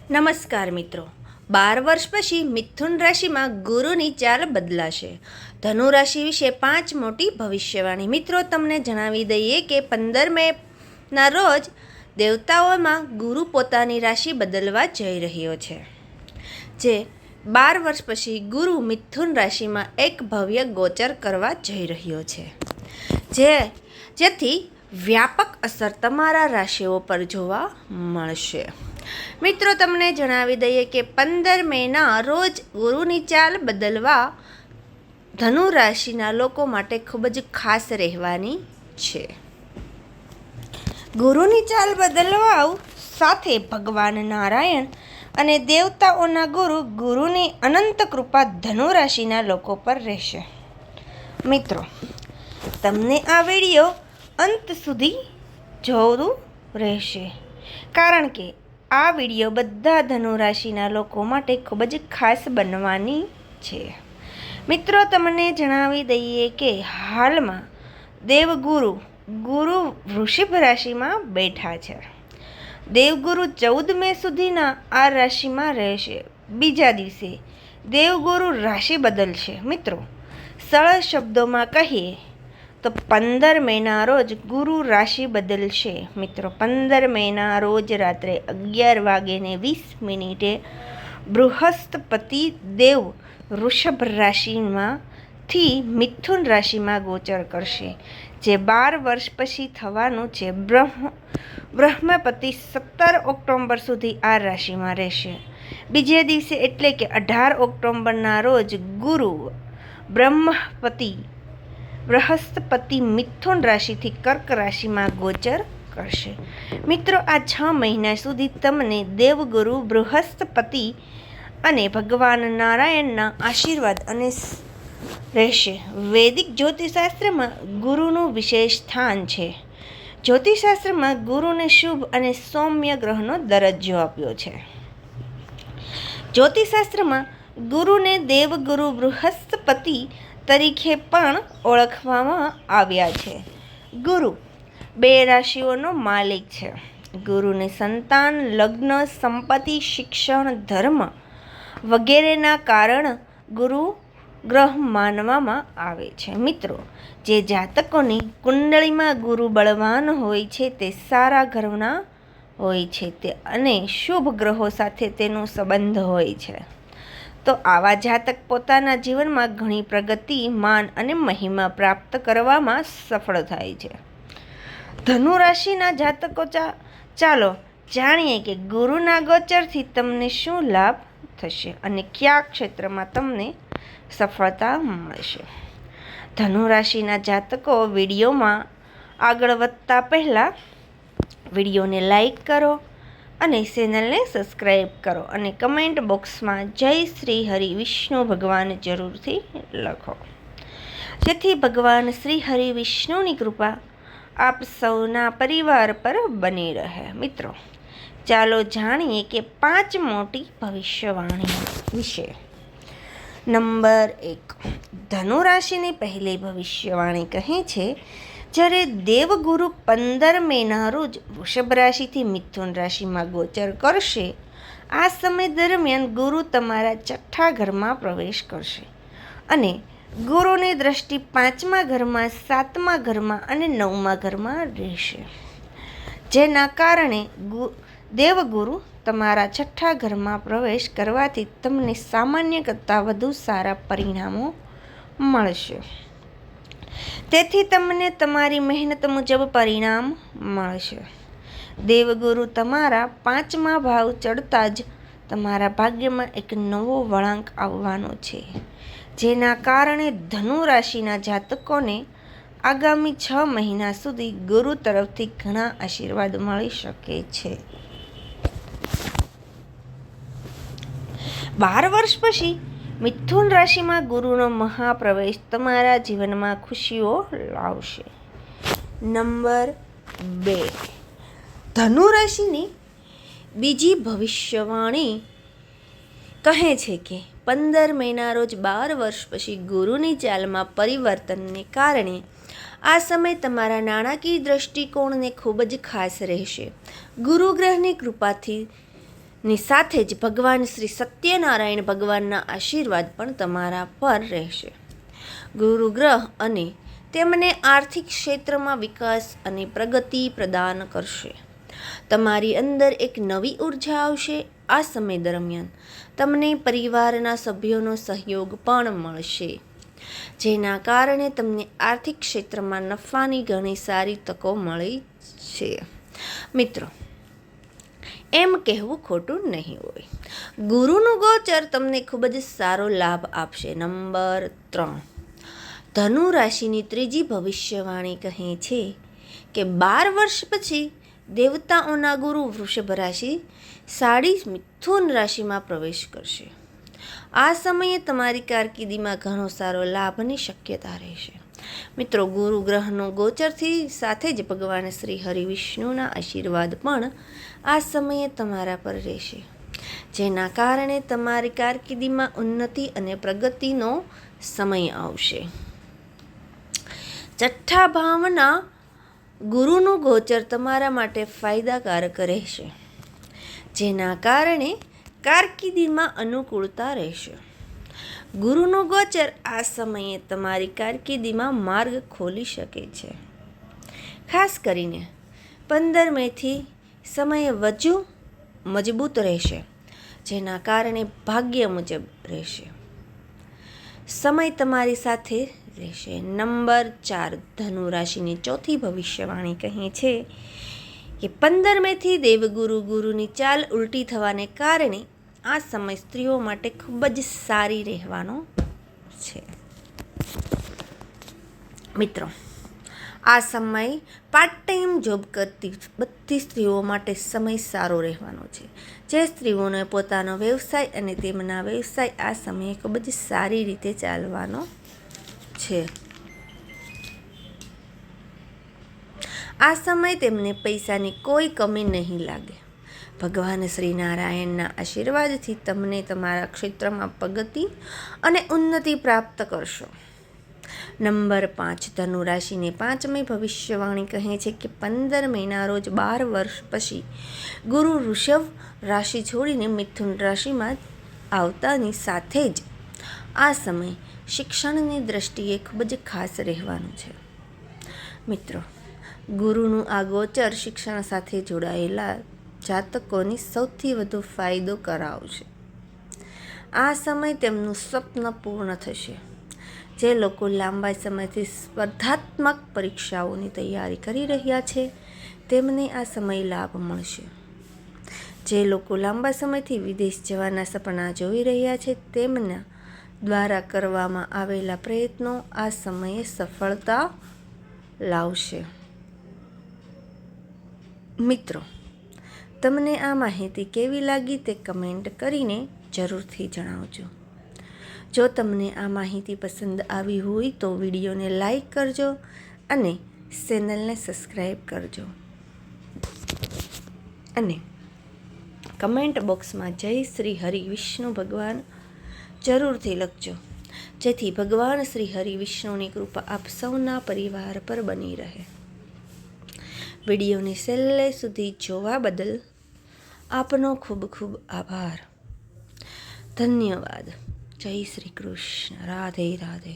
નમસ્કાર મિત્રો, 12 વર્ષ પછી મિથુન રાશિમાં ગુરુની ચાલ બદલાશે. ધનુ રાશિ વિશે 5 મોટી ભવિષ્યવાણી. મિત્રો, તમને જણાવી દઈએ કે 15 મેના રોજ દેવતાઓમાં ગુરુ પોતાની રાશિ બદલવા જઈ રહ્યો છે. જે 12 વર્ષ પછી ગુરુ મિથુન રાશિમાં એક ભવ્ય ગોચર કરવા જઈ રહ્યો છે, જેથી વ્યાપક અસર તમારા રાશિઓ પર જોવા મળશે. મિત્રો, તમને જણાવી દઈએ કે 15 મેના રોજ ગુરુની ચાલ બદલવા ધનુ રાશિના લોકો માટે ખૂબ જ ખાસ રહેવાની છે. ગુરુની ચાલ બદલવા સાથે ભગવાન નારાયણ અને દેવતાઓના ગુરુની અનંત કૃપા ધનુ રાશિના લોકો પર રહેશે. મિત્રો, તમને આ વિડીયો અંત સુધી જોવું રહેશે, કારણ કે આ વિડીયો બધા ધનુ રાશિના લોકો માટે ખૂબ જ ખાસ બનવાની છે. મિત્રો, તમને જણાવી દઈએ કે હાલમાં દેવગુરુ વૃષભ રાશિમાં બેઠા છે. દેવગુરુ 14 મે સુધીના આ રાશિમાં રહેશે. બીજા દિવસે દેવગુરુ રાશિ બદલશે. મિત્રો, સરળ શબ્દોમાં કહીએ તો 15 મેના રોજ ગુરુ રાશિ બદલશે. મિત્રો, 15 મેના રોજ રાત્રે 11:20 બૃહસ્પતિ દેવ વૃષભ રાશિમાંથી મિથુન રાશિમાં ગોચર કરશે, જે 12 વર્ષ પછી થવાનું છે. બૃહસ્પતિ 17 ઓક્ટોબર સુધી આ રાશિમાં રહેશે. બીજે દિવસે એટલે કે 18 ઓક્ટોબરના રોજ ગુરુ બૃહસ્પતિ મિથુન રાશિથી કર્ક રાશિમાં ગોચર કરશે. મિત્રો, આ 6 મહિના સુધી તમને દેવગુરુ બૃહસ્પતિ અને ભગવાન નારાયણના આશીર્વાદ અને રહેશે. વૈદિક જ્યોતિષશાસ્ત્રમાં ગુરુનું વિશેષ સ્થાન છે. જ્યોતિષશાસ્ત્રમાં ગુરુને શુભ અને સૌમ્ય ગ્રહનો દરજ્જો આપ્યો છે. જ્યોતિષશાસ્ત્રમાં ગુરુને દેવગુરુ બૃહસ્પતિ તરીકે પણ ઓળખવામાં આવ્યા છે. ગુરુ 2 રાશિઓનો માલિક છે. ગુરુને સંતાન, લગ્ન, સંપત્તિ, શિક્ષણ, ધર્મ વગેરેના કારણ ગુરુ ગ્રહ માનવામાં આવે છે. મિત્રો, જે જાતકોની કુંડળીમાં ગુરુ બળવાન હોય છે તે સારા ઘરના હોય છે અને શુભ ગ્રહો સાથે તેનો સંબંધ હોય છે. તો આવા જાતક પોતાના જીવનમાં ઘણી પ્રગતિ, માન અને મહિમા પ્રાપ્ત કરવામાં સફળ થાય છે. ધનુ રાશિના જાતકો, ચાલો જાણીએ કે ગુરુના ગોચરથી તમને શું લાભ થશે અને કયા ક્ષેત્રમાં તમને સફળતા મળશે. ધનુ રાશિના જાતકો, વિડીયોમાં આગળ વધતા પહેલાં વિડીયોને લાઈક કરો અને ચેનલને સબસ્ક્રાઈબ કરો અને કમેન્ટ બોક્સમાં જય શ્રી હરિ વિષ્ણુ ભગવાન જરૂરથી લખો, જેથી ભગવાન શ્રી હરિ વિષ્ણુની કૃપા આપ સૌના પરિવાર પર બની રહે. મિત્રો, ચાલો જાણીએ કે 5 મોટી ભવિષ્યવાણી વિશે. નંબર 1, ધનુ રાશિની પહેલી ભવિષ્યવાણી કહે છે, જ્યારે દેવગુરુ 15 મેના રોજ વૃષભ રાશિથી મિથુન રાશિમાં ગોચર કરશે, આ સમય દરમિયાન ગુરુ તમારા 6થા ઘરમાં પ્રવેશ કરશે અને ગુરુની દ્રષ્ટિ 5મા ઘરમાં, 7મા ઘરમાં અને 9મા ઘરમાં રહેશે. જેના કારણે દેવગુરુ તમારા 6થા ઘરમાં પ્રવેશ કરવાથી તમને સામાન્ય કરતાં વધુ સારા પરિણામો મળશે. તેથી તમને તમારી મહેનત મુજબ પરિણામ મળશે. દેવગુરુ તમારા 5મા ભાવ ચડતા જ તમારા ભાગ્યમાં એક નવો વળાંક આવવાનો છે, જેના કારણે ધનુ રાશિના જાતકોને આગામી 6 મહિના સુધી ગુરુ તરફથી ઘણા આશીર્વાદ મળી શકે છે. 12 વર્ષ પછી મિથુન રાશિમાં ગુરુનો મહાપ્રવેશ તમારા જીવનમાં ખુશીઓ લાવશે. નંબર 2, ધનુ રાશિની બીજી ભવિષ્યવાણી કહે છે કે 15 મેના રોજ 12 વર્ષ પછી ગુરુની ચાલમાં પરિવર્તનને કારણે આ સમય તમારા નાણાકીય દૃષ્ટિકોણને ખૂબ જ ખાસ રહેશે. ગુરુ ગ્રહની કૃપાથી ની સાથે જ ભગવાન શ્રી સત્યનારાયણ ભગવાનના આશીર્વાદ પણ તમારા પર રહેશે. ગુરુ ગ્રહ અને તેમને આર્થિક ક્ષેત્રમાં વિકાસ અને પ્રગતિ પ્રદાન કરશે. તમારી અંદર એક નવી ઉર્જા આવશે. આ સમય દરમિયાન તમને પરિવારના સભ્યોનો સહયોગ પણ મળશે, જેના કારણે તમને આર્થિક ક્ષેત્રમાં નફાની ઘણી સારી તકો મળી છે. મિત્રો, એમ કહેવું ખોટું નહીં હોય. ગુરુનું ગોચર તમને ખૂબ જ સારો લાભ આપશે. નંબર 3, ધનુ રાશિની ત્રીજી ભવિષ્યવાણી કહે છે કે 12 વર્ષ પછી દેવતાઓના ગુરુ વૃષભ રાશિ સાડી મિથુન રાશિમાં પ્રવેશ કરશે. આ સમયે તમારી કારકિર્દીમાં ઘણો સારો લાભની શક્યતા રહેશે. મિત્રો, ગુરુ ગ્રહનો ગોચરથી સાથે જ ભગવાન શ્રી હરિવિષ્ણુના આશીર્વાદ પણ આ સમયે તમારા પર રહેશે, જેના કારણે તમારી કારકિર્દીમાં ઉન્નતિ અને પ્રગતિનો સમય આવશે. છઠ્ઠા ભાવના ગુરુનું ગોચર તમારા માટે ફાયદાકારક રહેશે, જેના કારણે કારકિર્દીમાં અનુકૂળતા રહેશે. ગુરુનું ગોચર આ સમયે તમારી કારકિર્દીમાં માર્ગ ખોલી શકે છે. ખાસ કરીને 15 મેથી સમય વધુ મજબૂત રહેશે, જેના કારણે ભાગ્ય મુજબ રહેશે. સમય તમારી સાથે રહેશે. નંબર 4, ધનુ રાશિની ચોથી ભવિષ્યવાણી કહે છે કે 15 મેથી દેવગુરુ ગુરુની ચાલ ઉલટી થવાને કારણે આ સમય સ્ત્રીઓ માટે ખૂબ જ સારી રહેવાનો છે. મિત્રો, આ સમય પાર્ટ ટાઈમ જોબ કરતી બધી સ્ત્રીઓ માટે સમય સારો રહેવાનો છે. જે સ્ત્રીઓને પોતાનો વ્યવસાય અને તેમના વ્યવસાય આ સમયે ખૂબ જ સારી રીતે ચાલવાનો છે. આ સમય તેમને પૈસાની કોઈ કમી નહીં લાગે. ભગવાન શ્રી નારાયણના આશીર્વાદથી તમને તમારા ક્ષેત્રમાં પ્રગતિ અને ઉન્નતિ પ્રાપ્ત કરશો. નંબર 5, ધનુ રાશિની 5મી ભવિષ્યવાણી કહે છે કે 15 મેના રોજ 12 વર્ષ પછી ગુરુ વૃષભ રાશિ છોડીને મિથુન રાશિમાં આવતાની સાથે જ આ સમય શિક્ષણની દ્રષ્ટિએ ખૂબ જ ખાસ રહેવાનું છે. મિત્રો, ગુરુનું આ ગોચર શિક્ષણ સાથે જોડાયેલા જાતકોની સૌથી વધુ ફાયદો કરાવશે. આ સમય તેમનું સ્વપ્ન પૂર્ણ થશે. જે લોકો લાંબા સમયથી સ્પર્ધાત્મક પરીક્ષાઓની તૈયારી કરી રહ્યા છે તેમને આ સમય લાભ મળશે. જે લોકો લાંબા સમયથી વિદેશ જવાના સપના જોઈ રહ્યા છે તેમના દ્વારા કરવામાં આવેલા પ્રયત્નો આ સમયે સફળતા લાવશે. મિત્રો, તમને આ માહિતી કેવી લાગી તે કમેન્ટ કરીને જરૂરથી જણાવજો. જો તમને આ માહિતી પસંદ આવી હોય તો વિડીયોને લાઈક કરજો અને ચેનલને સબસ્ક્રાઈબ કરજો અને કમેન્ટ બોક્સમાં જય શ્રી હરિ વિષ્ણુ ભગવાન જરૂરથી લખજો, જેથી ભગવાન શ્રી હરિ વિષ્ણુની કૃપા આપ સૌના પરિવાર પર બની રહે. વિડીયોને છેલ્લે સુધી જોવા બદલ આપનો ખૂબ ખૂબ આભાર. ધન્યવાદ. જય શ્રી કૃષ્ણ. રાધે રાધે.